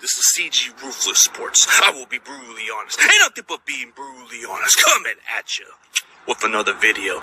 This is CG Ruthless Sports. I will be brutally honest. Ain't nothing but being brutally honest. Coming at you with another video.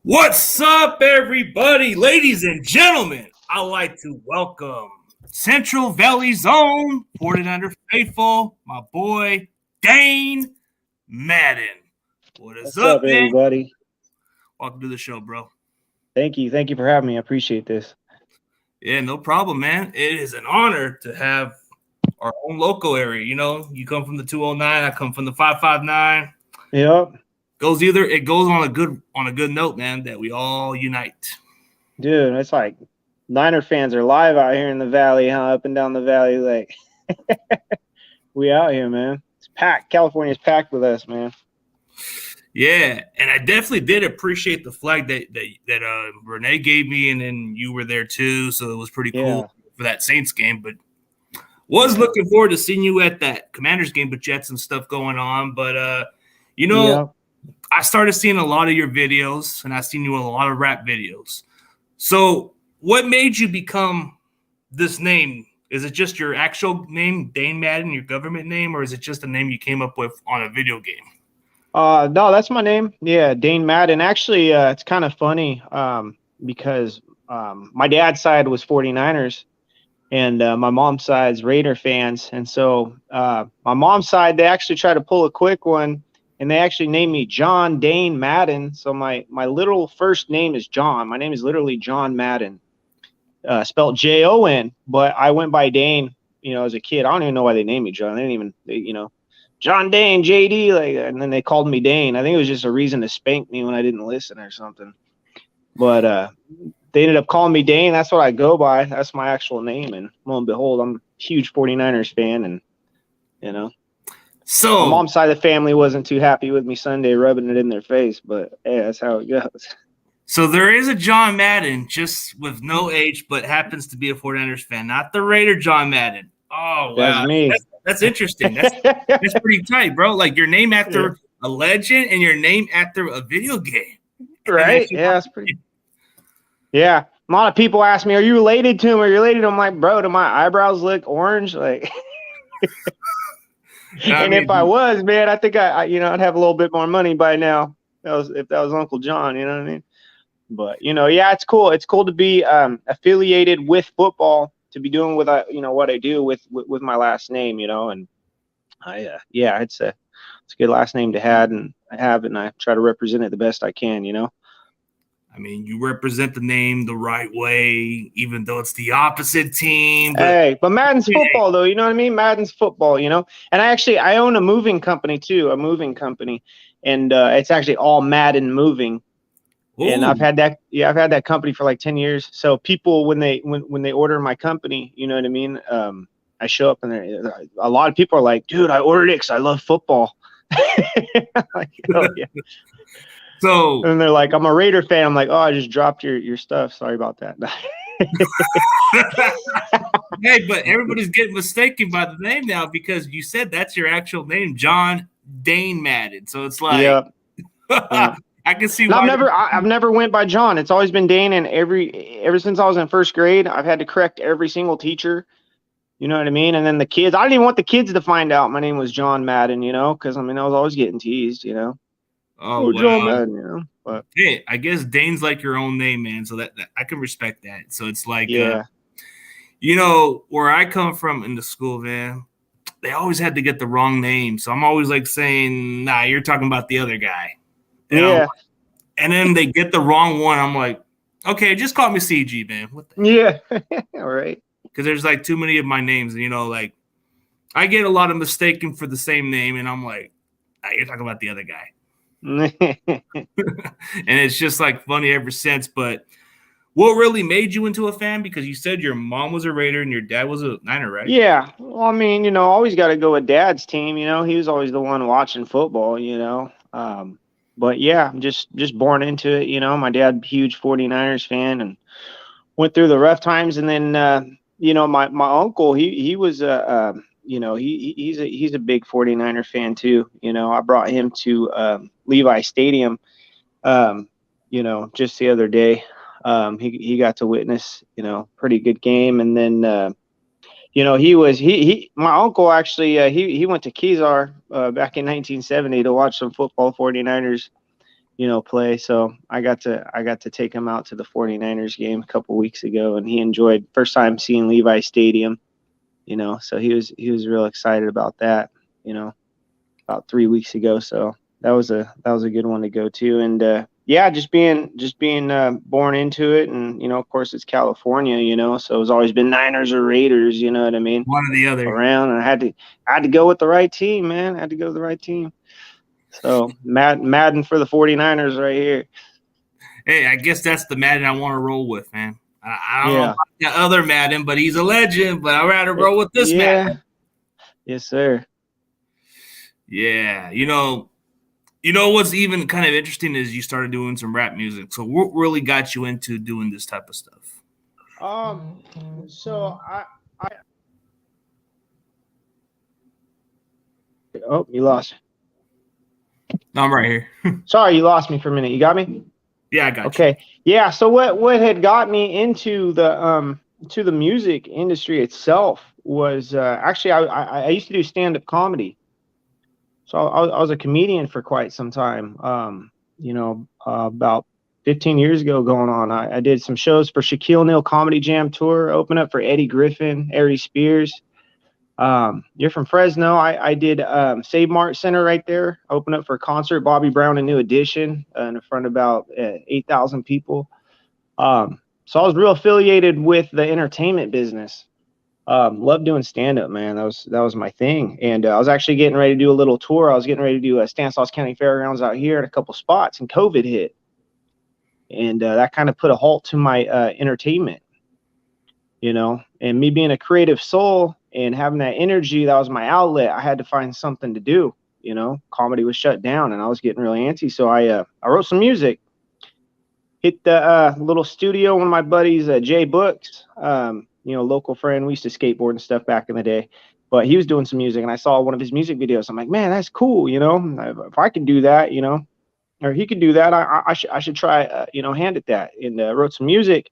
What's up, everybody? Ladies and gentlemen, I'd like to welcome Central Valley's own 49er faithful, my boy, Dane Madden. What's up, everybody? Welcome to the show, bro. Thank you. Thank you for having me. I appreciate this. Yeah, no problem, man. It is an honor to have our own local area. You know, you come from the 209, I come from the 559. Yep. It goes on a good note, man, that we all unite. Dude, it's like Niner fans are live out here in the valley, huh? Up and down the valley, like we out here, man. It's packed. California's packed with us, man. Yeah, and I definitely did appreciate the flag that Renee gave me, and then you were there too, so it was pretty cool for that Saints game. But was looking forward to seeing you at that Commanders game, but you had some stuff going on. But I started seeing a lot of your videos, and I've seen you in a lot of rap videos. So what made you become this name? Is it just your actual name, Dane Madden, your government name, or is it just a name you came up with on a video game? No, that's my name. Yeah, Dane Madden. Actually, it's kind of funny because my dad's side was 49ers, and my mom's side's Raider fans. And so my mom's side, they actually tried to pull a quick one. And they actually named me John Dane Madden. So my literal first name is John. My name is literally John Madden, spelled Jon. But I went by Dane, as a kid. I don't even know why they named me John. They didn't even, John Dane, JD, and then they called me Dane. I think it was just a reason to spank me when I didn't listen or something. But they ended up calling me Dane. That's what I go by. That's my actual name. And lo and behold, I'm a huge 49ers fan, and So my mom's side of the family wasn't too happy with me Sunday rubbing it in their face, but hey, that's how it goes. So there is a John Madden, just with no H, but happens to be a 49ers fan, not the Raider John Madden. Oh, wow. That's me. That's interesting. That's pretty tight, bro. Like your name after a legend and your name after a video game. Right? Yeah, that's pretty. Yeah. A lot of people ask me, are you related to him? Are you related to him? I'm like, bro, do my eyebrows look orange? Like if I was, man, I think I'd have a little bit more money by now. If that was Uncle John, you know what I mean? But it's cool. It's cool to be affiliated with football, to be doing what I do with my last name, and it's a good last name to have, and I try to represent it the best I can, I mean, you represent the name the right way, even though it's the opposite team. But Madden's football, though. You know what I mean? Madden's football, And I own a moving company, too, and it's actually all Madden Moving. Ooh. And I've had that company for like 10 years. So people, when they order my company, you know what I mean? I show up, and a lot of people are like, dude, I ordered it because I love football. Like, oh, yeah. So, and they're like, I'm a Raider fan. I'm like, oh, I just dropped your stuff. Sorry about that. Hey, but everybody's getting mistaken by the name now because you said that's your actual name, John Dane Madden. So it's like, I can see. I've never went by John. It's always been Dane, and ever since I was in first grade, I've had to correct every single teacher. You know what I mean? And then the kids, I didn't even want the kids to find out my name was John Madden. Because I was always getting teased. Oh, John Madden, But hey, I guess Dane's like your own name, man. So that I can respect that. So it's like, where I come from in the school, man, they always had to get the wrong name. So I'm always like saying, nah, you're talking about the other guy. Yeah. And then they get the wrong one. I'm like, okay, just call me CG, man. What the Yeah. All right. Because there's like too many of my names. And, like I get a lot of mistaken for the same name. And I'm like, you're talking about the other guy. And it's just like funny ever since. But what really made you into a fan? Because you said your mom was a Raider and your dad was a Niner, right? Yeah. Well, I mean, always got to go with dad's team. He was always the one watching football, But yeah, I'm just born into it. My dad, huge 49ers fan, and went through the rough times. And then, my uncle, he was he's a big 49er fan too. I brought him to Levi Stadium, just the other day. He got to witness, pretty good game. And then, my uncle actually, he went to Kezar back in 1970 to watch some football 49ers, play. So I got to take him out to the 49ers game a couple weeks ago, and he enjoyed first time seeing Levi Stadium, so he was real excited about that, about 3 weeks ago. So that was a good one to go to. And yeah, just being born into it. And, of course it's California, so it's always been Niners or Raiders, you know what I mean? One or the other. Around, and I had to go with the right team, man. I had to go with the right team. So Madden for the 49ers right here. Hey, I guess that's the Madden I want to roll with, man. I don't know about the other Madden, but he's a legend. But I'd rather roll with this Madden. Yes, sir. Yeah. What's even kind of interesting is you started doing some rap music. So what really got you into doing this type of stuff? So I oh, you lost. No, I'm right here. Sorry, you lost me for a minute. You got me? Yeah, I got you. Okay. Yeah. So what had got me into the to the music industry itself was actually I used to do stand-up comedy. So I was a comedian for quite some time. About 15 years ago going on, I did some shows for Shaquille O'Neal Comedy Jam Tour, open up for Eddie Griffin, Ari Spears. You're from Fresno. I did Save Mart Center right there, open up for a concert, Bobby Brown and New Edition, in front of about 8,000 people. So I was real affiliated with the entertainment business. Loved doing stand-up, man. That was my thing. And I was actually getting ready to do a little tour. I was getting ready to do a Stanislaus County Fairgrounds out here at a couple spots, and COVID hit. And that kind of put a halt to my entertainment, and me being a creative soul and having that energy, that was my outlet. I had to find something to do. Comedy was shut down and I was getting really antsy. So I wrote some music, hit the little studio. One of my buddies, Jay Books, local friend. We used to skateboard and stuff back in the day, but he was doing some music and I saw one of his music videos. I'm like, man, that's cool. If I could do that, or he could do that, I should try, hand at that. And wrote some music.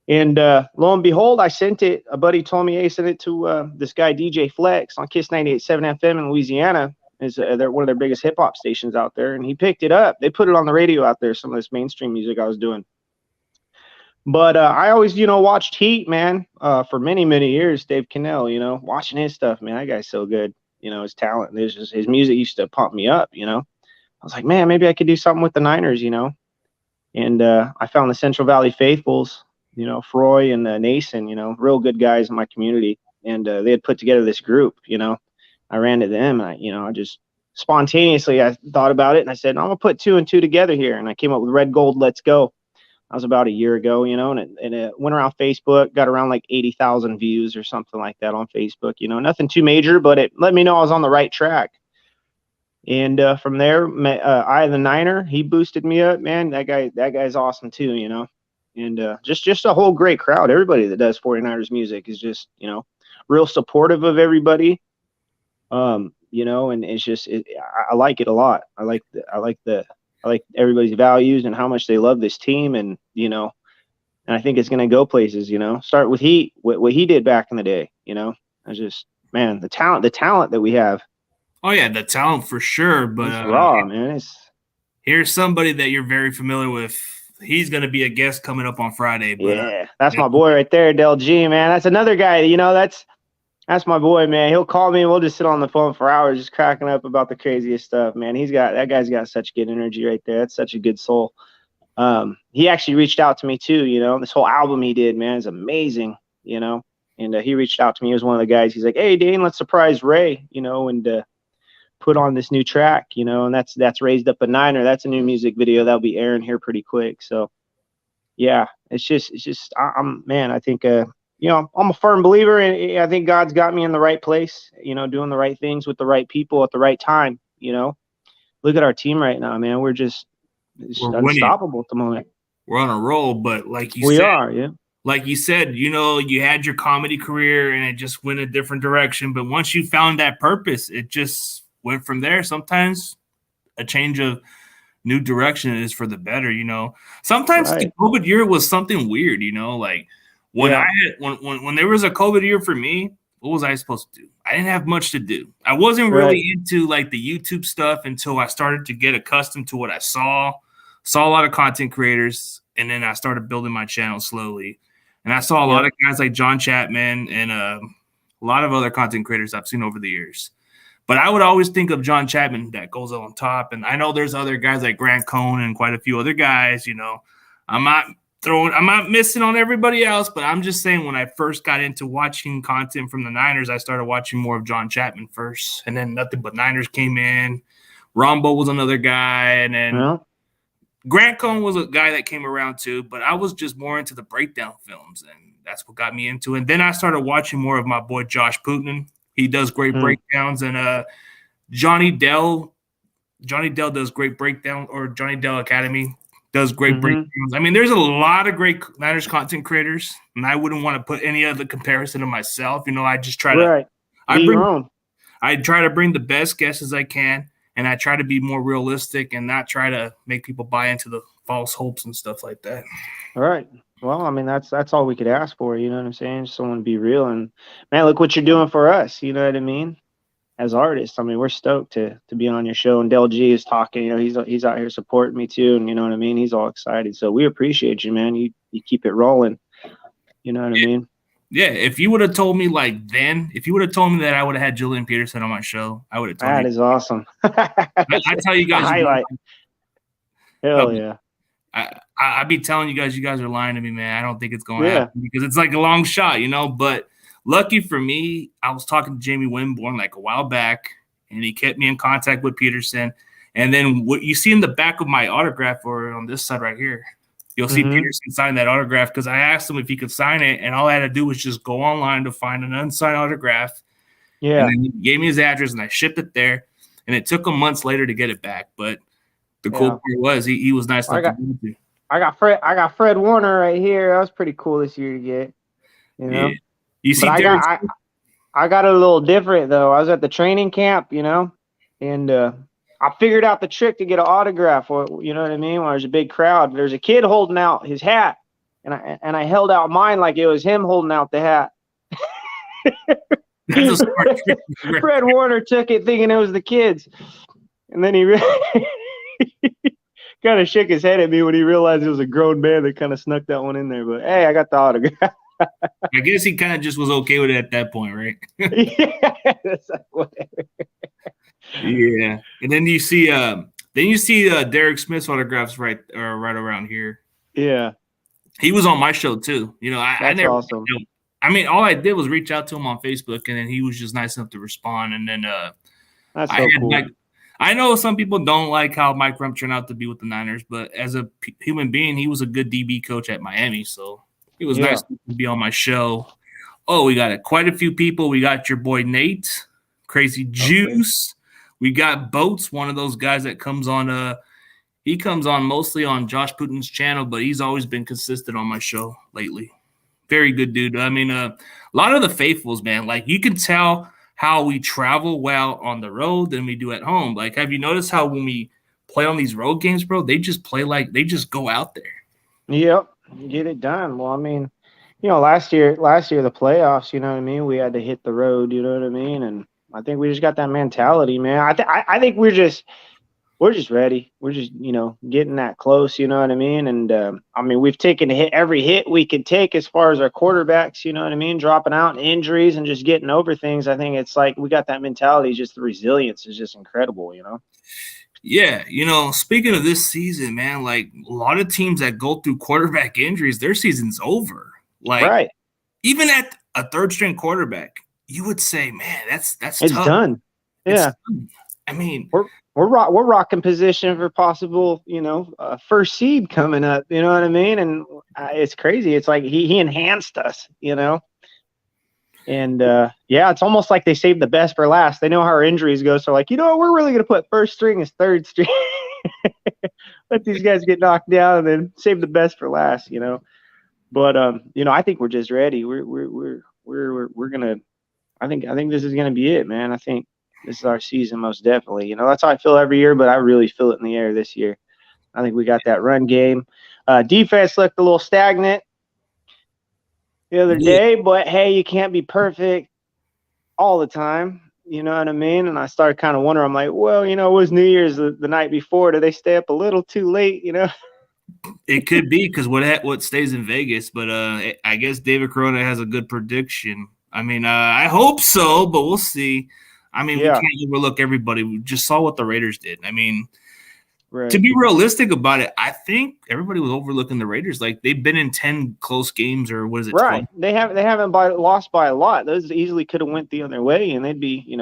And lo and behold, I sent it. A buddy told me, hey, send it to this guy, DJ Flex, on Kiss 98.7 FM in Louisiana. They're one of their biggest hip hop stations out there. And he picked it up. They put it on the radio out there, some of this mainstream music I was doing. But I always, watched Heat, man, for many, many years. Dave Cannell, watching his stuff, man, that guy's so good. His talent, his music used to pump me up, I was like, man, maybe I could do something with the Niners, And I found the Central Valley Faithfuls, Froy and Nason, real good guys in my community. And they had put together this group, I ran to them and I just spontaneously, I thought about it and I said, I'm going to put 2 and 2 together here. And I came up with Red Gold, Let's Go. That was about a year ago, and it went around Facebook, got around like 80,000 views or something like that on Facebook, nothing too major, but it let me know I was on the right track. And from there, I the Niner, he boosted me up, man. That guy's awesome too, and just a whole great crowd. Everybody that does 49ers music is just, real supportive of everybody. And it's just, I like it a lot. I like everybody's values and how much they love this team. And, and I think it's going to go places, start with Heat, what he did back in the day, I just, man, the talent that we have. Oh yeah, the talent for sure. But it's raw, man. Here's somebody that you're very familiar with. He's going to be a guest coming up on Friday. But, yeah, that's my boy right there, Del G, man. That's another guy. That's my boy, man. He'll call me and we'll just sit on the phone for hours just cracking up about the craziest stuff, man. That guy's got such good energy right there. That's such a good soul. He actually reached out to me too, this whole album he did, man, is amazing, and he reached out to me. He was one of the guys. He's like, hey, Dane, let's surprise Ray, and put on this new track, and that's Raised Up a Niner. That's a new music video that'll be airing here pretty quick. So yeah, it's just, I think, I'm a firm believer, and I think God's got me in the right place, doing the right things with the right people at the right time. Look at our team right now, man. We're unstoppable at the moment. We're on a roll, but like you said, you had your comedy career and it just went a different direction. But once you found that purpose, it just went from there. Sometimes a change of new direction is for the better, Sometimes the COVID year was something weird, like when when there was a COVID year for me, what was I supposed to do? I didn't have much to do. I wasn't really into like the YouTube stuff until I started to get accustomed to what I saw a lot of content creators, and then I started building my channel slowly. And I saw a lot of guys like John Chapman and a lot of other content creators I've seen over the years. But I would always think of John Chapman that goes on top. And I know there's other guys like Grant Cohn and quite a few other guys, I'm not missing on everybody else, but I'm just saying when I first got into watching content from the Niners, I started watching more of John Chapman first. And then Nothing But Niners came in. Rombo was another guy. And then Grant Cohn was a guy that came around too, but I was just more into the breakdown films, and that's what got me into it. And then I started watching more of my boy Josh Putin. He does great breakdowns, and Johnny Dell does great breakdown, or Johnny Dell Academy does great breakdowns. I mean, there's a lot of great Niners content creators, and I wouldn't want to put any other comparison to myself. I just try to I try to bring the best guesses I can. And I try to be more realistic and not try to make people buy into the false hopes and stuff like that. All right. Well, I mean, that's all we could ask for. You know what I'm saying? Just someone to be real. And man, look what you're doing for us. You know what I mean? As artists, I mean, we're stoked to be on your show. And Del G is talking. He's out here supporting me too. And you know what I mean? He's all excited. So we appreciate you, man. You keep it rolling. You know what I mean? Yeah, if you would have told me if you would have told me that I would have had Julian Peterson on my show, I would have told you. That is awesome. I tell you guys. Highlight. Hell yeah. I'd be telling you guys are lying to me, man. I don't think it's going to happen because it's like a long shot, But lucky for me, I was talking to Jamie Winborn like a while back, and he kept me in contact with Peterson. And then what you see in the back of my autograph, or on this side right here, you'll see Peterson sign that autograph, because I asked him if he could sign it, and all I had to do was just go online to find an unsigned autograph. Yeah. And then he gave me his address, and I shipped it there, and it took him months later to get it back. But the cool part was he was nice enough to do it. I got Fred Warner right here. That was pretty cool this year to get. Yeah. You see, I got it a little different though. I was at the training camp, and I figured out the trick to get an autograph, or you know what I mean? When there's a big crowd, there's a kid holding out his hat, and I held out mine like it was him holding out the hat. Fred Warner took it thinking it was the kids, and then he kind of shook his head at me when he realized it was a grown man that kind of snuck that one in there. But hey, I got the autograph. I guess he kind of just was okay with it at that point, right? Yeah, that's like whatever. Yeah, and then you see Derek Smith's autographs right around here. Yeah, he was on my show too. I never. Awesome. I mean, all I did was reach out to him on Facebook, and then he was just nice enough to respond. And then that's so cool. I know some people don't like how Mike Rump turned out to be with the Niners, but as a human being, he was a good DB coach at Miami, so it was nice to be on my show. Oh, we got quite a few people. We got your boy Nate, Crazy Juice. We got Boats, one of those guys that comes on. He comes on mostly on Josh Putin's channel, but he's always been consistent on my show lately. Very good dude. I mean, a lot of the faithfuls, man. Like, you can tell how we travel well on the road than we do at home. Like, have you noticed how when we play on these road games, bro, they just play like they just go out there. Yep, get it done. Well, I mean, last year the playoffs, you know what I mean? We had to hit the road, you know what I mean? And I think we just got that mentality, man. I think we're just we're just ready. We're just, getting that close, you know what I mean? And I mean, we've taken every hit we could take as far as our quarterbacks, you know what I mean? Dropping out in injuries and just getting over things. I think it's like we got that mentality. Just the resilience is just incredible, you know? Yeah, speaking of this season, man, like a lot of teams that go through quarterback injuries, their season's over. Like Right. even at a third string quarterback, you would say, man, that's It's tough. done. Yeah. Done. I mean, we're rocking position for possible, first seed coming up. You know what I mean? And it's crazy. It's like he enhanced us, And yeah, it's almost like they saved the best for last. They know how our injuries go, so like, we're really gonna put first string as third string. Let these guys get knocked down and then save the best for last. But I think we're just ready. We're gonna. I think this is gonna be it, man. I think this is our season, most definitely. That's how I feel every year, but I really feel it in the air this year. I think we got that run game. Defense looked a little stagnant the other day, but hey, you can't be perfect all the time. You know what I mean? And I started kind of wondering, I'm like, well, it was New Year's the night before. Did they stay up a little too late, It could be because what stays in Vegas, but I guess David Corona has a good prediction. I mean, I hope so, but we'll see. I mean, we can't overlook everybody. We just saw what the Raiders did. I mean, to be realistic about it, I think everybody was overlooking the Raiders. Like they've been in 10 close games, or what is it? Right. 12? They haven't lost by a lot. Those easily could have went the other way, and they'd be,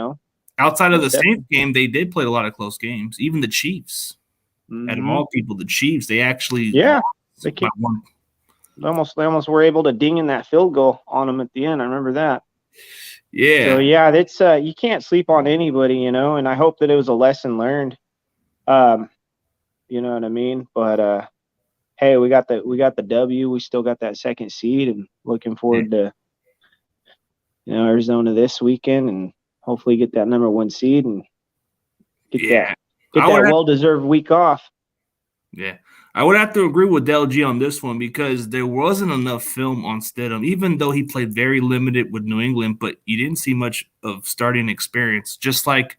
outside of the Saints game, they did play a lot of close games. Even the Chiefs. Mm-hmm. Out of all people, the Chiefs, they actually they almost were able to ding in that field goal on them at the end. I remember that. Yeah. So yeah, it's you can't sleep on anybody, and I hope that it was a lesson learned. You know what I mean? But hey, we got the W. We still got that second seed, and looking forward to Arizona this weekend, and hopefully get that number 1 seed and get that well-deserved week off. Yeah. I would have to agree with Del G on this one because there wasn't enough film on Stidham, even though he played very limited with New England, but you didn't see much of starting experience, just like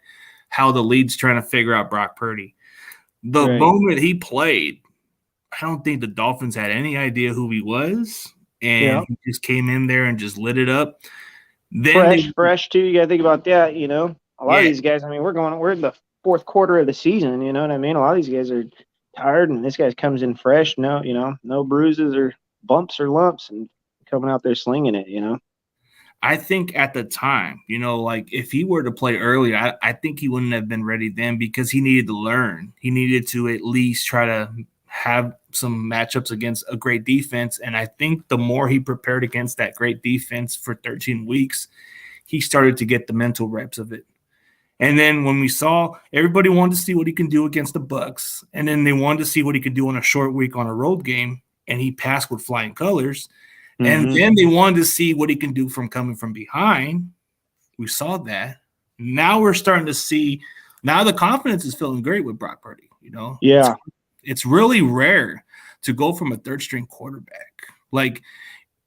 how the lead's trying to figure out Brock Purdy. The moment he played, I don't think the Dolphins had any idea who he was, and he just came in there and just lit it up. Then fresh too. You got to think about that. A lot of these guys. I mean, we're in the fourth quarter of the season. You know what I mean? A lot of these guys are tired, and this guy comes in fresh. No bruises or bumps or lumps, and coming out there slinging it. I think at the time, like if he were to play earlier, I think he wouldn't have been ready then because he needed to learn. He needed to at least try to have some matchups against a great defense. And I think the more he prepared against that great defense for 13 weeks, he started to get the mental reps of it. And then when we saw everybody wanted to see what he can do against the Bucs, and then they wanted to see what he could do on a short week on a road game, and he passed with flying colors. And then they wanted to see what he can do from coming from behind. We saw that. Now we're starting to see. Now the confidence is feeling great with Brock Purdy. Yeah, it's really rare to go from a third string quarterback. Like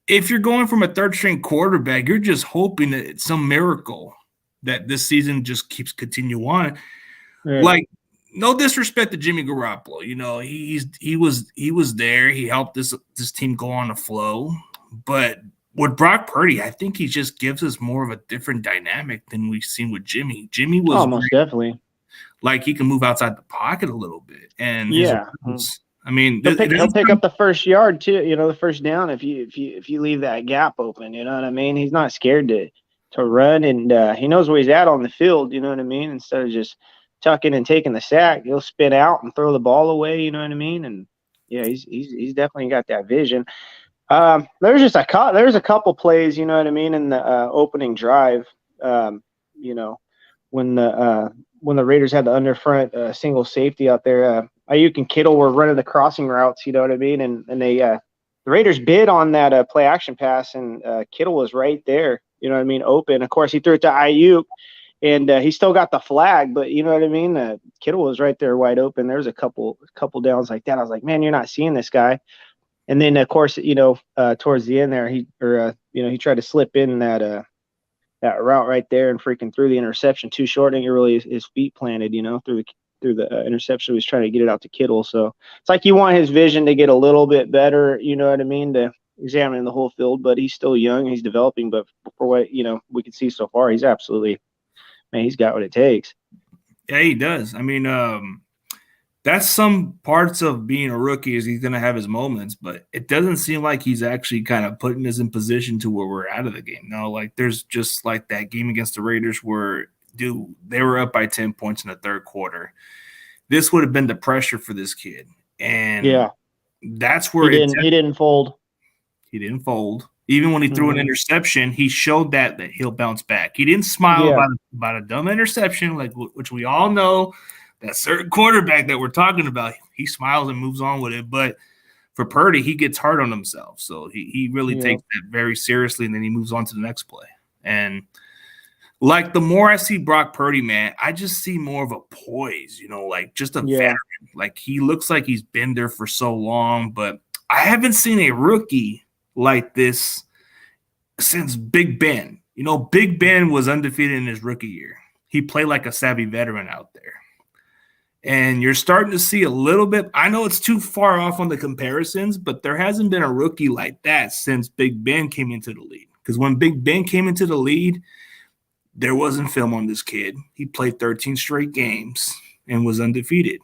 if you're going from a third string quarterback, you're just hoping that it's some miracle that this season just keeps continue on. Right. Like no disrespect to Jimmy Garoppolo, he was there. He helped this team go on a flow. But with Brock Purdy, I think he just gives us more of a different dynamic than we've seen with Jimmy. Jimmy was most definitely like he can move outside the pocket a little bit, and I mean, he'll pick up the first yard too. The first down if you leave that gap open. You know what I mean? He's not scared to run, and he knows where he's at on the field. You know what I mean? Instead of just tucking and taking the sack, he'll spin out and throw the ball away. You know what I mean? And yeah, he's definitely got that vision. There's a couple plays, you know what I mean, in the opening drive. When the Raiders had the underfront single safety out there, Ayuk and Kittle were running the crossing routes, you know what I mean, and they the Raiders bid on that play action pass, and Kittle was right there, you know what I mean, open. Of course, he threw it to Ayuk, and he still got the flag, but you know what I mean. Kittle was right there, wide open. There was a couple downs like that. I was like, man, you're not seeing this guy. And then, of course, towards the end there, he tried to slip in that route right there and freaking threw the interception too short, and he really his feet planted, through threw the interception. He was trying to get it out to Kittle. So it's like you want his vision to get a little bit better. You know what I mean? To examine the whole field, but he's still young. He's developing. But for what we can see so far, he's absolutely, man, he's got what it takes. Yeah, he does. I mean, that's some parts of being a rookie is he's going to have his moments, but it doesn't seem like he's actually kind of putting us in position to where we're out of the game. No, like there's just like that game against the Raiders where they were up by 10 points in the third quarter. This would have been the pressure for this kid. And yeah, that's where he didn't fold. He didn't fold. Even when he threw an interception, he showed that he'll bounce back. He didn't smile about a dumb interception, like which we all know that certain quarterback that we're talking about, he smiles and moves on with it. But for Purdy, he gets hard on himself. So he really takes that very seriously, and then he moves on to the next play. And like the more I see Brock Purdy, man, I just see more of a poise, like just a veteran. Like he looks like he's been there for so long, but I haven't seen a rookie like this since Big Ben. Big Ben was undefeated in his rookie year. He played like a savvy veteran out there. And you're starting to see a little bit. I know it's too far off on the comparisons, but there hasn't been a rookie like that since Big Ben came into the league. Because when Big Ben came into the league, there wasn't film on this kid. He played 13 straight games and was undefeated.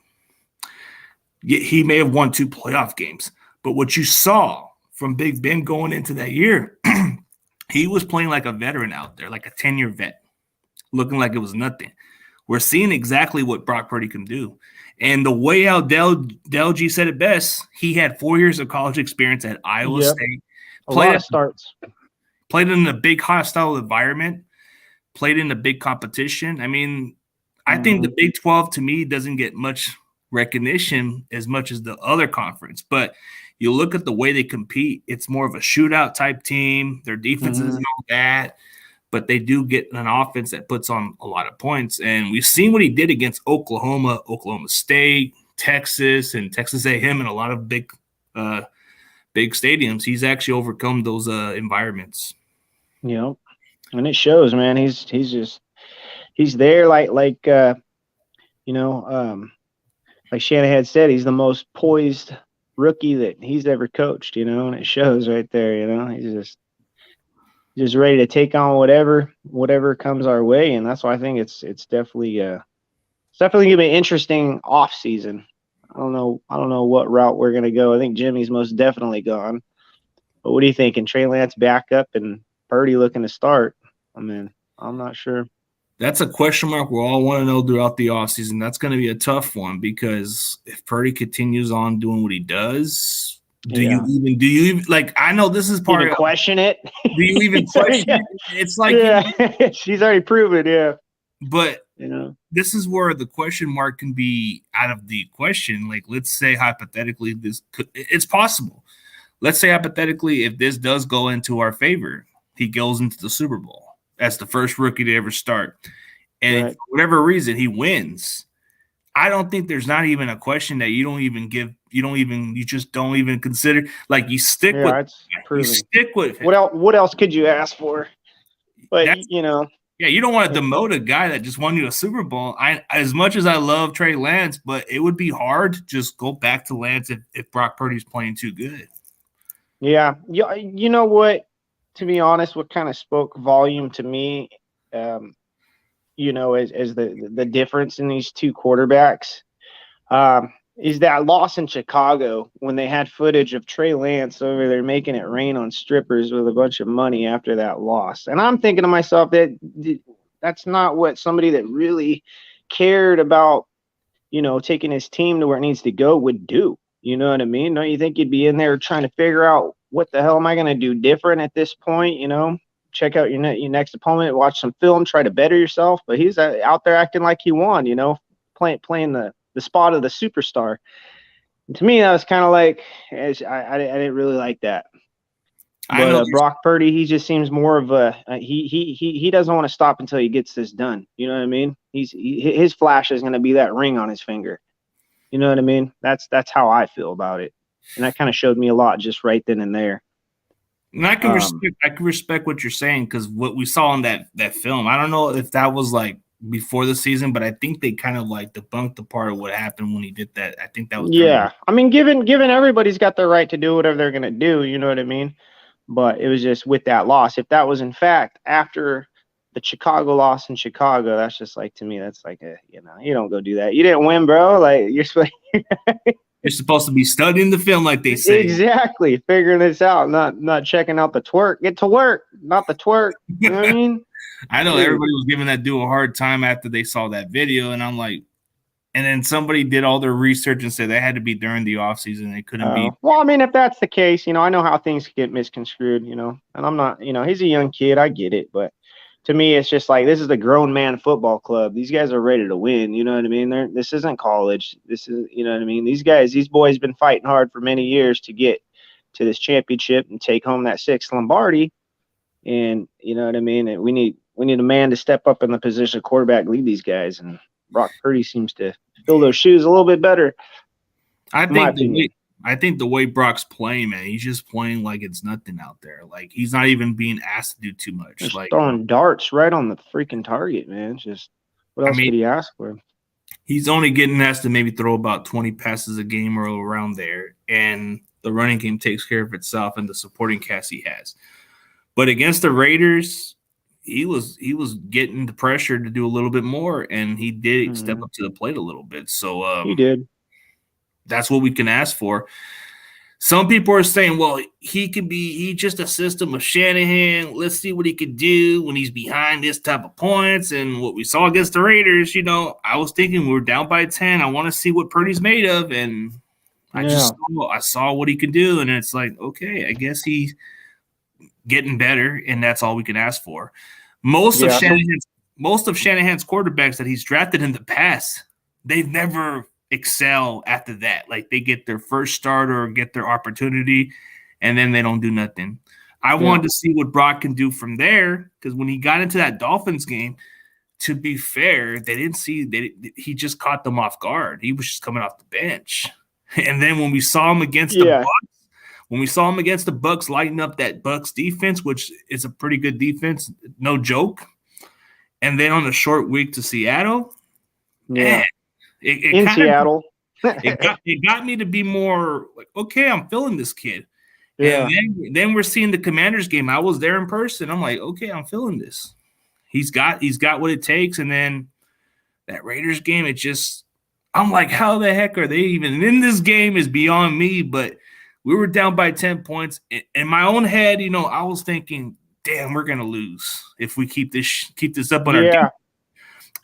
He may have won 2 playoff games. But what you saw from Big Ben going into that year, he was playing like a veteran out there, like a 10-year vet, looking like it was nothing. We're seeing exactly what Brock Purdy can do. And the way how Del G said it best, he had 4 years of college experience at Iowa State. A lot of starts. Played in a big hostile environment. Played in a big competition. I mean, I think the Big 12 to me doesn't get much recognition as much as the other conference. But you look at the way they compete, it's more of a shootout type team. Their defense isn't all that. But they do get an offense that puts on a lot of points. And we've seen what he did against Oklahoma, Oklahoma State, Texas, and Texas A&M, and a lot of big stadiums. He's actually overcome those environments. And it shows, man. He's there like Shanahan said, he's the most poised rookie that he's ever coached, and it shows right there. He's just ready to take on whatever comes our way, and that's why I think it's definitely gonna be an interesting off season. I don't know what route we're gonna go. I think Jimmy's most definitely gone. But what do you think? And Trey Lance back up and Purdy looking to start? I mean, I'm not sure. That's a question mark we all want to know throughout the offseason. That's going to be a tough one because if Purdy continues on doing what he does, do you even like? I know this is part of question it. Do you even question it? It's like she's already proven, But this is where the question mark can be out of the question. Like, let's say hypothetically, it's possible. Let's say hypothetically, if this does go into our favor, he goes into the Super Bowl as the first rookie to ever start, and for whatever reason he wins. I don't think there's not even a question that you just don't even consider. Like you stick with it. What else could you ask for? But you don't want to demote a guy that just won you a Super Bowl. As much as I love Trey Lance, but it would be hard to just go back to Lance if Brock Purdy's playing too good. Yeah. You know what? To be honest, what kind of spoke volume to me, as the difference in these two quarterbacks, is that loss in Chicago when they had footage of Trey Lance over there making it rain on strippers with a bunch of money after that loss. And I'm thinking to myself that's not what somebody that really cared about, taking his team to where it needs to go would do. You know what I mean? Don't you think you'd be in there trying to figure out what the hell am I going to do different at this point? Check out your next opponent, watch some film, try to better yourself. But he's out there acting like he won, playing the spot of the superstar. And to me, that was kind of like, I didn't really like that. But Brock Purdy, he just seems more of he doesn't want to stop until he gets this done. You know what I mean? His flash is going to be that ring on his finger. You know what I mean? That's how I feel about it. And that kind of showed me a lot just right then and there. And I can respect what you're saying because what we saw in that film, I don't know if that was like before the season, but I think they kind of like debunked the part of what happened when he did that. I think that was Yeah. I mean, given everybody's got their right to do whatever they're gonna do, you know what I mean? But it was just with that loss. If that was in fact after the Chicago loss in Chicago, that's just like, to me, that's like you don't go do that. You didn't win, bro. Like, you're supposed to be studying the film, like they say. Exactly, figuring this out, not checking out the twerk. Get to work, not the twerk. You know what I mean? I know everybody was giving that dude a hard time after they saw that video, and I'm like, and then somebody did all their research and said that had to be during the offseason. It couldn't be. Well, I mean, if that's the case, I know how things get misconstrued, and I'm not, he's a young kid. I get it. But to me, it's just like, this is the grown man football club. These guys are ready to win. You know what I mean? This isn't college. This is, you know what I mean? These boys been fighting hard for many years to get to this championship and take home that 6th Lombardi. And you know what I mean? And we need a man to step up in the position of quarterback, lead these guys. And Brock Purdy seems to fill those shoes a little bit better. I think the way Brock's playing, man, he's just playing like it's nothing out there. Like, he's not even being asked to do too much. Just like throwing darts right on the freaking target, man. Just what else could he ask for? He's only getting asked to maybe throw about 20 passes a game or around there, and the running game takes care of itself and the supporting cast he has. But against the Raiders, he was getting the pressure to do a little bit more, and he did step up to the plate a little bit. So he did. That's what we can ask for. Some people are saying, well, he's just a system of Shanahan. Let's see what he could do when he's behind this type of points. And what we saw against the Raiders, I was thinking we were down by 10. I want to see what Purdy's made of. And I saw what he could do. And it's like, okay, I guess he's getting better, and that's all we can ask for. Most of Shanahan's quarterbacks that he's drafted in the past, they've never excel after that. Like, they get their first start or get their opportunity, and then they don't do nothing. I wanted to see what Brock can do from there, because when he got into that Dolphins game, to be fair, he just caught them off guard. He was just coming off the bench. And then when we saw him against the Bucs lighting up that Bucs defense, which is a pretty good defense, no joke. And then on a short week to Seattle, man, Seattle. it got me to be more like, okay, I'm feeling this kid. Yeah. And then we're seeing the Commanders game. I was there in person. I'm like, okay, I'm feeling this. He's got what it takes. And then that Raiders game, I'm like, how the heck are they even in this game is beyond me. But we were down by 10 points. In my own head, I was thinking, damn, we're gonna lose if we keep this up on our game.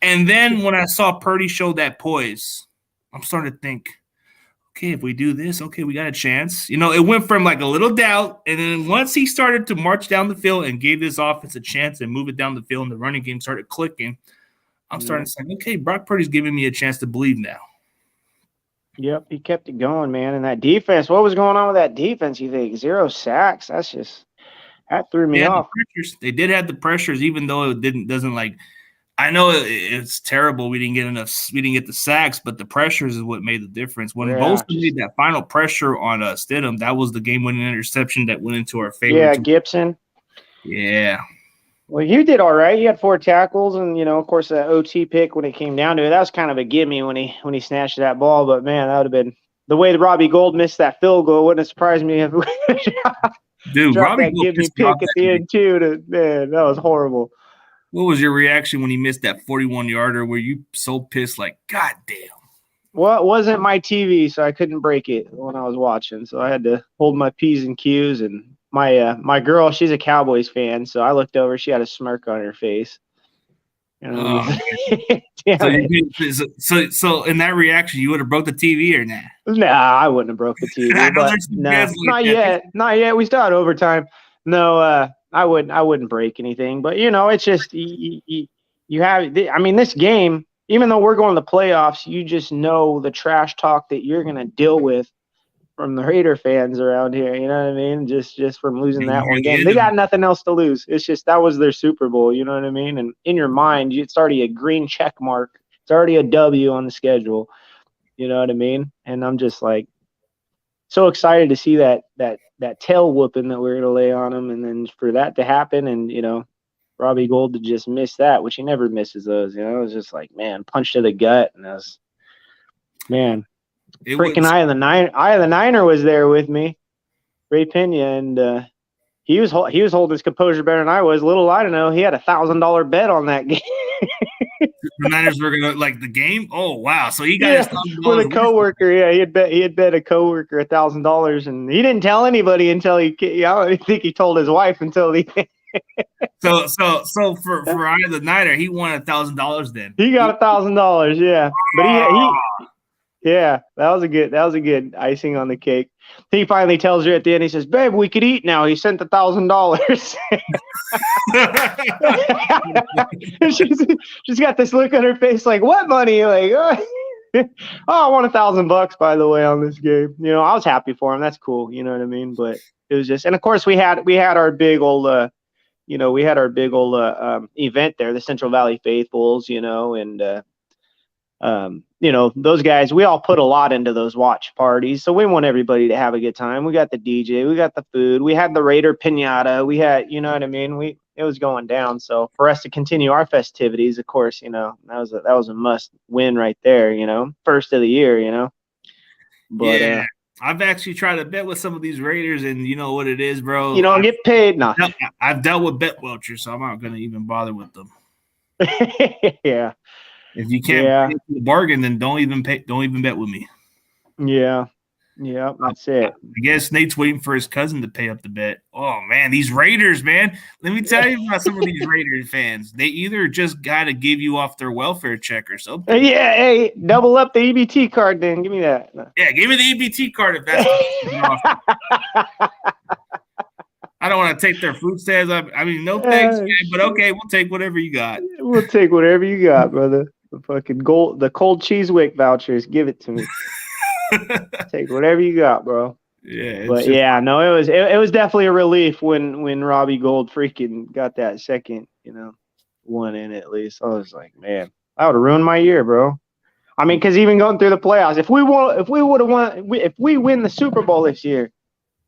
And then when I saw Purdy show that poise, I'm starting to think, okay, if we do this, okay, we got a chance. It went from like a little doubt, and then once he started to march down the field and gave this offense a chance and move it down the field and the running game started clicking, I'm starting to say, okay, Brock Purdy's giving me a chance to believe now. Yep, he kept it going, man. And that defense, what was going on with that defense, you think? 0 sacks? That threw me off. They did have the pressures, even though it doesn't like – I know it's terrible. We didn't get the sacks, but the pressures is what made the difference. When Bosa made that final pressure on Stidham, that was the game-winning interception that went into our favor. Yeah, Gibson. Yeah. Well, he did all right. He had 4 tackles, and of course, that OT pick when it came down to it, that was kind of a gimme when he snatched that ball. But man, that would have been the way that Robbie Gould missed that field goal. Wouldn't have surprised me if dude, Robbie Gould gimme pick at the end too. Man, that was horrible. What was your reaction when he missed that 41-yarder? Were you so pissed, like, God damn? Well, it wasn't my TV, so I couldn't break it when I was watching. So I had to hold my P's and Q's. And my girl, she's a Cowboys fan, so I looked over. She had a smirk on her face. So in that reaction, you would have broke the TV or not? Nah, I wouldn't have broke the TV. But not yet. We still had overtime. No, I wouldn't break anything, but it's just you have. I mean, this game, even though we're going to the playoffs, you just know the trash talk that you're going to deal with from the Raider fans around here. You know what I mean? Just from losing that one game, they got nothing else to lose. It's just that was their Super Bowl. You know what I mean? And in your mind, it's already a green check mark. It's already a W on the schedule. You know what I mean? And I'm just like so excited to see that tail whooping that we're going to lay on them, and then for that to happen, and Robbie Gould to just miss that, which he never misses those. You know, it was just like, man, punch to the gut, and I was, man, freaking Eye of the Niner was there with me, Ray Pena, and he was holding his composure better than I was. Little I don't know, he had $1,000 bet on that game. The Niners were gonna like the game. Oh wow! So he got his with a coworker. Yeah, he had bet a coworker $1,000, and he didn't tell anybody until I don't think he told his wife until he. So for Eye of the Niner, he won $1,000 then. He got $1,000, yeah. But yeah, that was a good icing on the cake. He finally tells her at the end, he says, "Babe, we could eat now." He sent $1,000. she's got this look on her face like, "What money?" Like, oh, I won $1,000 by the way on this game. You know, I was happy for him. That's cool. You know what I mean? But it was just, and of course we had our big old event there, the Central Valley Faithfuls, you know, and you know, those guys, we all put a lot into those watch parties. So we want everybody to have a good time. We got the DJ, we got the food, we had the Raider Pinata, we had, you know what I mean? It was going down. So for us to continue our festivities, of course, you know, that was a must win right there, you know, first of the year, you know. But yeah. I've actually tried to bet with some of these Raiders, and you know what it is, bro. You don't get paid, no. I've dealt with bet welchers, so I'm not going to even bother with them. Yeah. If you can't pay the bargain, then don't even bet with me. Yeah. Yeah, that's it. I guess Nate's waiting for his cousin to pay up the bet. Oh man, these Raiders, man. Let me tell you about some of these Raiders fans. They either just got to give you off their welfare check or something. Yeah, hey, double up the EBT card then. Give me that. Yeah, give me the EBT card if that's I don't want to take their food stamps. I mean, no thanks, man, but okay, we'll take whatever you got. We'll take whatever you got, brother. The fucking the cold cheese wick vouchers. Give it to me. Take whatever you got, bro. Yeah, but yeah, no, it was definitely a relief when Robbie Gould freaking got that second, you know, one in at least. I was like, man, that would have ruined my year, bro. I mean, because even going through the playoffs, if we win the Super Bowl this year,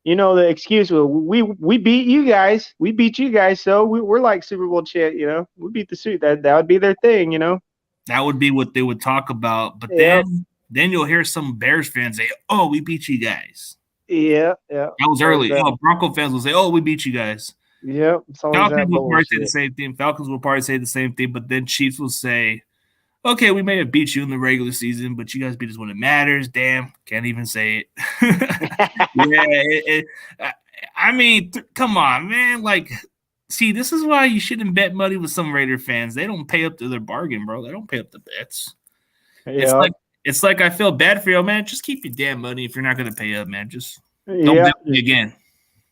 you know, the excuse was we beat you guys, so we're like Super Bowl champ, you know, we beat the suit. That would be their thing, you know. That would be what they would talk about, but then you'll hear some Bears fans say, "Oh, we beat you guys." Yeah. That was early. Bronco fans will say, "Oh, we beat you guys." Yep. Falcons will probably say the same thing. Falcons will probably say the same thing, but then Chiefs will say, "Okay, we may have beat you in the regular season, but you guys beat us when it matters." Damn, can't even say it. I mean, come on, man. Like, see, this is why you shouldn't bet money with some Raider fans. They don't pay up to their bargain, bro. They don't pay up the bets. Yeah. It's like I feel bad for you, man. Just keep your damn money if you're not going to pay up, man. Just don't bet me again.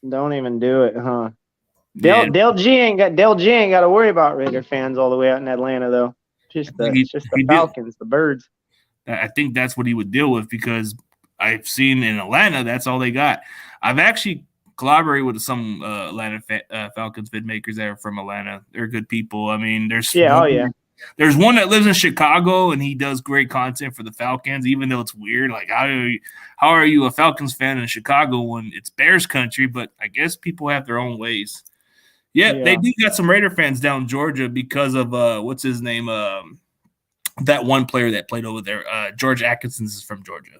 Don't even do it, huh? Dale G ain't got to worry about Raider fans all the way out in Atlanta, though. Just the Falcons, the Birds. I think that's what he would deal with because I've seen in Atlanta that's all they got. I've actually collaborated with some Atlanta Falcons vid makers that are from Atlanta. They're good people. I mean, there's one that lives in Chicago and he does great content for the Falcons, even though it's weird. Like, how are you a Falcons fan in Chicago when it's Bears country? But I guess people have their own ways. Yeah, they do got some Raider fans down in Georgia because of what's his name? That one player that played over there. George Atkinson is from Georgia.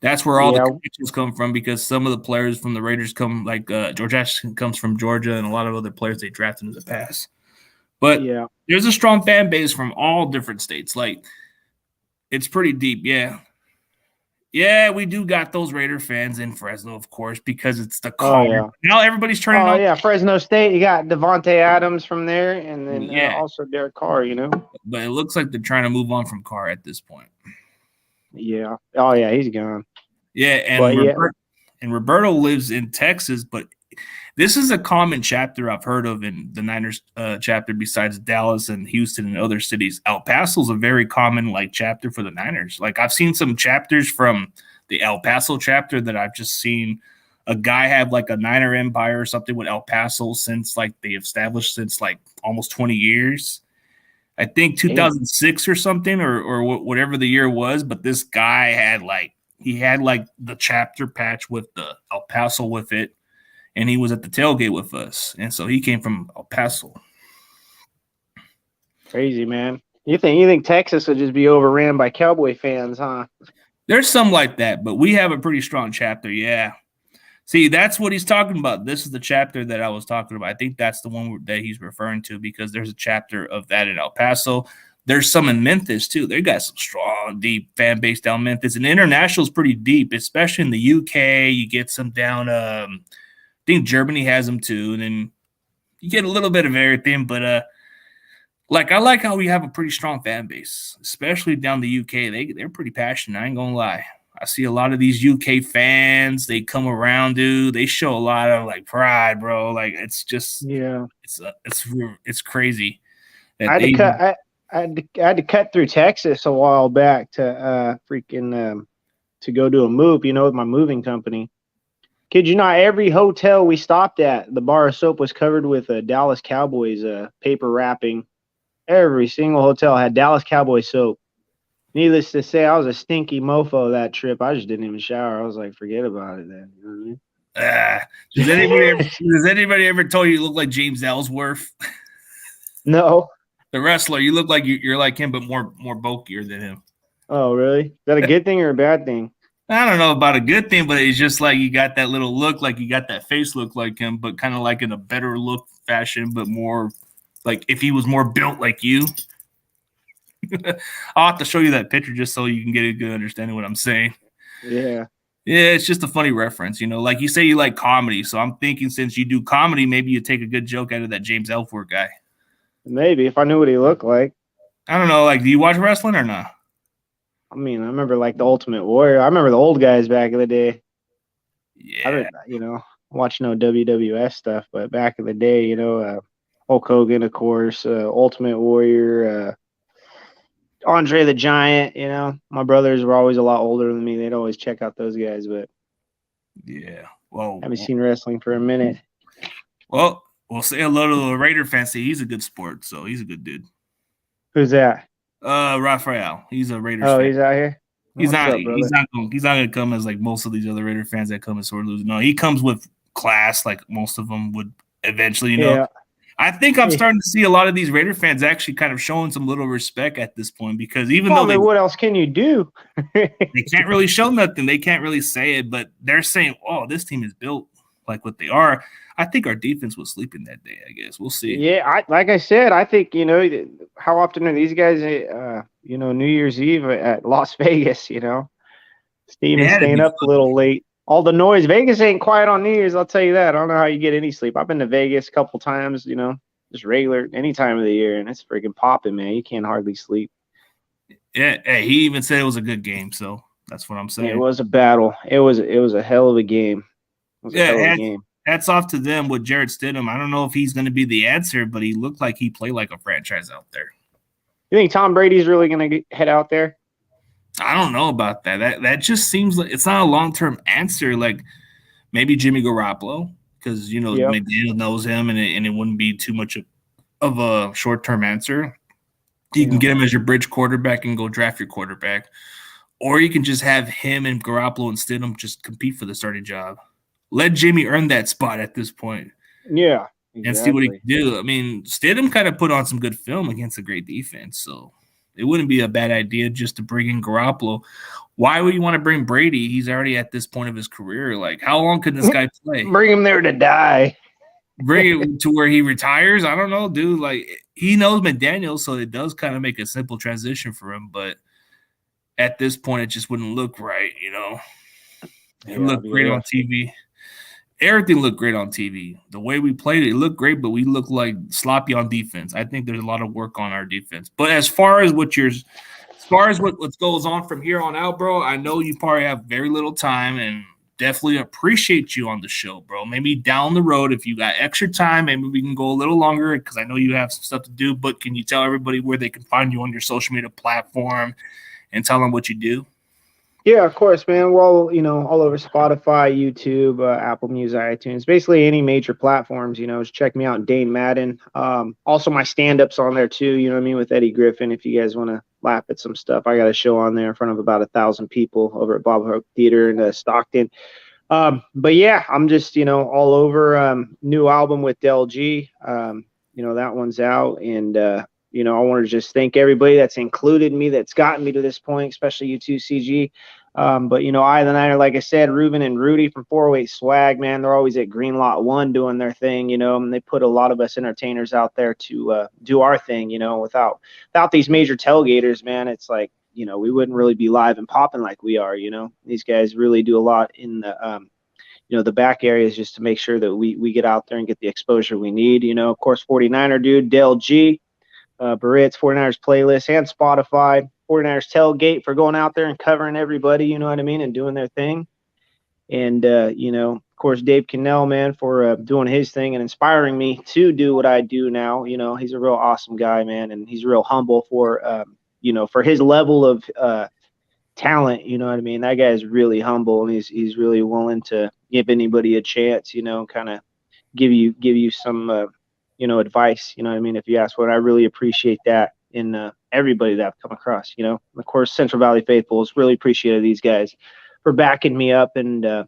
That's where all the connections come from because some of the players from the Raiders come, like George Atkinson comes from Georgia and a lot of other players they drafted in the past. But there's a strong fan base from all different states. Like, it's pretty deep, yeah. Yeah, we do got those Raider fans in Fresno, of course, because it's the car. Now everybody's turning on. Yeah, Fresno State. You got Devontae Adams from there, and then also Derek Carr, you know. But it looks like they're trying to move on from Carr at this point. Yeah. Oh, yeah, he's gone. Yeah, and Roberto lives in Texas, but this is a common chapter I've heard of in the Niners chapter besides Dallas and Houston and other cities. El Paso is a very common chapter for the Niners. Like, I've seen some chapters from the El Paso chapter that I've just seen a guy have like a Niner empire or something with El Paso since they established since almost 20 years. I think 2006 or something or whatever the year was. But this guy had the chapter patch with the El Paso with it. and he was at the tailgate with us. And so he came from El Paso. Crazy, man. You think Texas would just be overran by Cowboy fans, huh? There's some like that, but we have a pretty strong chapter. Yeah. See, that's what he's talking about. This is the chapter that I was talking about. I think that's the one that he's referring to because there's a chapter of that in El Paso. There's some in Memphis, too. They got some strong, deep fan base down Memphis. And international is pretty deep, especially in the UK. You get some down, I think Germany has them, too. And then you get a little bit of everything. But, I like how we have a pretty strong fan base, especially down the UK. They're pretty passionate. I ain't going to lie. I see a lot of these UK fans. They come around, dude. They show a lot of pride, bro. It's just it's crazy. I had to cut through Texas a while back to to go do a move, with my moving company. Kid you not, every hotel we stopped at, the bar of soap was covered with Dallas Cowboys paper wrapping. Every single hotel had Dallas Cowboy soap. Needless to say, I was a stinky mofo that trip. I just didn't even shower. I was like, forget about it then. You know what I mean? Does anybody ever tell you you look like James Ellsworth? No. The wrestler. You look like you're like him, but more bulkier than him. Oh, really? Is that a good thing or a bad thing? I don't know about a good thing, but it's just like you got that little look, like you got that face look like him, but kind of like in a better look fashion, but more like if he was more built like you. I'll have to show you that picture just so you can get a good understanding of what I'm saying. Yeah. Yeah, it's just a funny reference, like you say you like comedy. So I'm thinking since you do comedy, maybe you take a good joke out of that James Ellsworth guy. Maybe if I knew what he looked like. I don't know. Do you watch wrestling or not? I mean, I remember the Ultimate Warrior. I remember the old guys back in the day. Yeah. I didn't, watch no WWF stuff, but back in the day, Hulk Hogan, of course, Ultimate Warrior, Andre the Giant, my brothers were always a lot older than me. They'd always check out those guys, but yeah, well, I haven't seen wrestling for a minute. Well, we'll say hello to the Raider fan. See, he's a good sport, so he's a good dude. Who's that? Raphael. He's a Raiders fan. He's out here? He's not gonna come as like most of these other Raider fans that come as sore losers. No, he comes with class, like most of them would eventually, Yeah. I think I'm starting to see a lot of these Raider fans actually kind of showing some little respect at this point because even though what else can you do? they can't really show nothing, they can't really say it, but they're saying, "Oh, this team is built like what they are." I think our defense was sleeping that day. I guess we'll see. Yeah, like I said, I think how often are these guys, New Year's Eve at Las Vegas? Steven staying up a little late. All the noise. Vegas ain't quiet on New Year's. I'll tell you that. I don't know how you get any sleep. I've been to Vegas a couple times. Just regular any time of the year, and it's freaking popping, man. You can't hardly sleep. Yeah, hey, he even said it was a good game, so that's what I'm saying. It was a battle. It was a hell of a game. It was a hell of a game. Hats off to them with Jarrett Stidham. I don't know if he's going to be the answer, but he looked like he played like a franchise out there. You think Tom Brady's really going to head out there? I don't know about that. That just seems like it's not a long-term answer. Like maybe Jimmy Garoppolo, because McDaniel knows him, and it wouldn't be too much of a short-term answer. You can get him as your bridge quarterback and go draft your quarterback, or you can just have him and Garoppolo and Stidham just compete for the starting job. Let Jimmy earn that spot at this point. Yeah. Exactly. And see what he can do. I mean, Stidham kind of put on some good film against a great defense, so it wouldn't be a bad idea just to bring in Garoppolo. Why would you want to bring Brady? He's already at this point of his career. Like, how long could this guy play? Bring him there to die. Bring it to where he retires? I don't know, dude. Like, he knows McDaniel, so it does kind of make a simple transition for him, but at this point, it just wouldn't look right, It looked great on TV. Everything looked great on TV. The way we played it looked great, but we looked like sloppy on defense. I think there's a lot of work on our defense. But as far as what goes on from here on out, bro, I know you probably have very little time and definitely appreciate you on the show, bro. Maybe down the road, if you got extra time, maybe we can go a little longer because I know you have some stuff to do. But can you tell everybody where they can find you on your social media platform and tell them what you do? Yeah, of course, man. We're all, all over Spotify, YouTube, Apple Music, iTunes, basically any major platforms, just check me out, Dane Madden. Also my stand-ups on there too, with Eddie Griffin. If you guys want to laugh at some stuff, I got a show on there in front of about 1,000 people over at Bob Hope Theater in Stockton. But yeah, I'm just, all over, new album with Del G. That one's out. And, I want to just thank everybody that's included me, that's gotten me to this point, especially you two, CG. But, I, the Niner, like I said, Ruben and Rudy from 408 Swag, man, they're always at Green Lot 1 doing their thing, and they put a lot of us entertainers out there to do our thing, without these major tailgaters, man. It's like, we wouldn't really be live and popping like we are. These guys really do a lot in the back areas just to make sure that we get out there and get the exposure we need. Of course, 49er dude, Dale G, Barrett's 49ers playlist and Spotify, 49ers tailgate for going out there and covering everybody, you know what I mean, and doing their thing. And, of course, Dave Cannell, man, for doing his thing and inspiring me to do what I do now. He's a real awesome guy, man, and he's real humble for, for his level of talent. You know what I mean? That guy is really humble, and he's really willing to give anybody a chance, kind of give you some, advice. You know what I mean? If you ask what, I really appreciate that in everybody that I've come across. Of course, Central Valley Faithfuls, really appreciated these guys for backing me up and,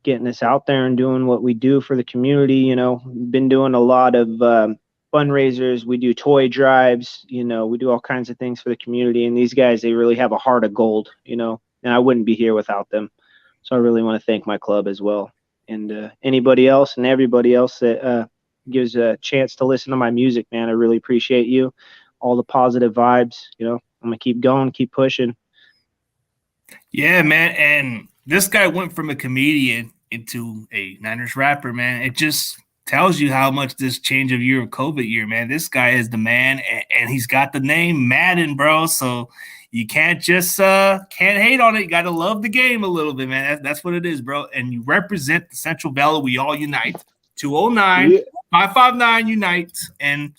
getting us out there and doing what we do for the community. Been doing a lot of fundraisers. We do toy drives. We do all kinds of things for the community. And these guys, they really have a heart of gold, and I wouldn't be here without them. So I really want to thank my club as well. And anybody else and everybody else that gives a chance to listen to my music, man, I really appreciate you. All the positive vibes. I'm going to keep going, keep pushing. Yeah, man. And this guy went from a comedian into a Niners rapper, man. It just tells you how much this change of year of COVID year, man. This guy is the man, and he's got the name Madden, bro. So you can't just can't hate on it. You got to love the game a little bit, man. That's what it is, bro. And you represent the Central Valley. We all unite. 209 559 unite. And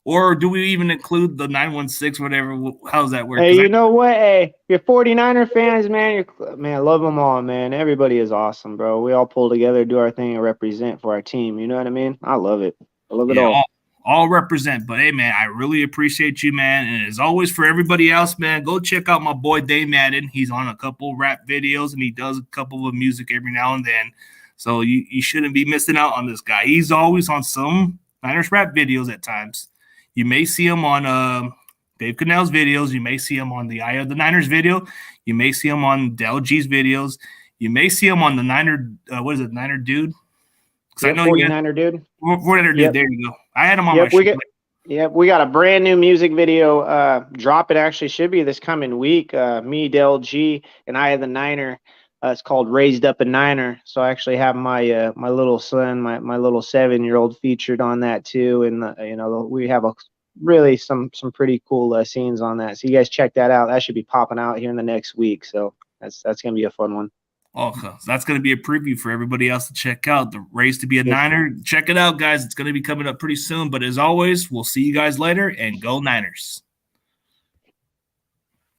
or do we even include the 916, whatever? How's that work? Hey, you know what? Hey, you're 49er fans, man. Man, love them all, man. Everybody is awesome, bro. We all pull together, do our thing, and represent for our team. You know what I mean? I love it. I love it all represent. But, hey, man, I really appreciate you, man. And as always, for everybody else, man, go check out my boy Dane Madden. He's on a couple rap videos, and he does a couple of music every now and then. So you shouldn't be missing out on this guy. He's always on some Niners rap videos at times. You may see him on Dave Cannell's videos. You may see him on the Eye of the Niners video. You may see him on Del G's videos. You may see him on the Niner, Niner Dude? Yep, I know 49er Dude. 49er Dude, there you go. I had him on my show. We got a brand new music video drop. It actually should be this coming week. Me, Del G, and Eye of the Niner. It's called Raised Up a Niner. So I actually have my my little son, my little 7-year-old featured on that too. And we have really some pretty cool scenes on that. So you guys check that out. That should be popping out here in the next week. So that's gonna be a fun one. Okay, so that's gonna be a preview for everybody else to check out. The Raised to be a Niner. Check it out, guys. It's gonna be coming up pretty soon. But as always, we'll see you guys later, and go Niners.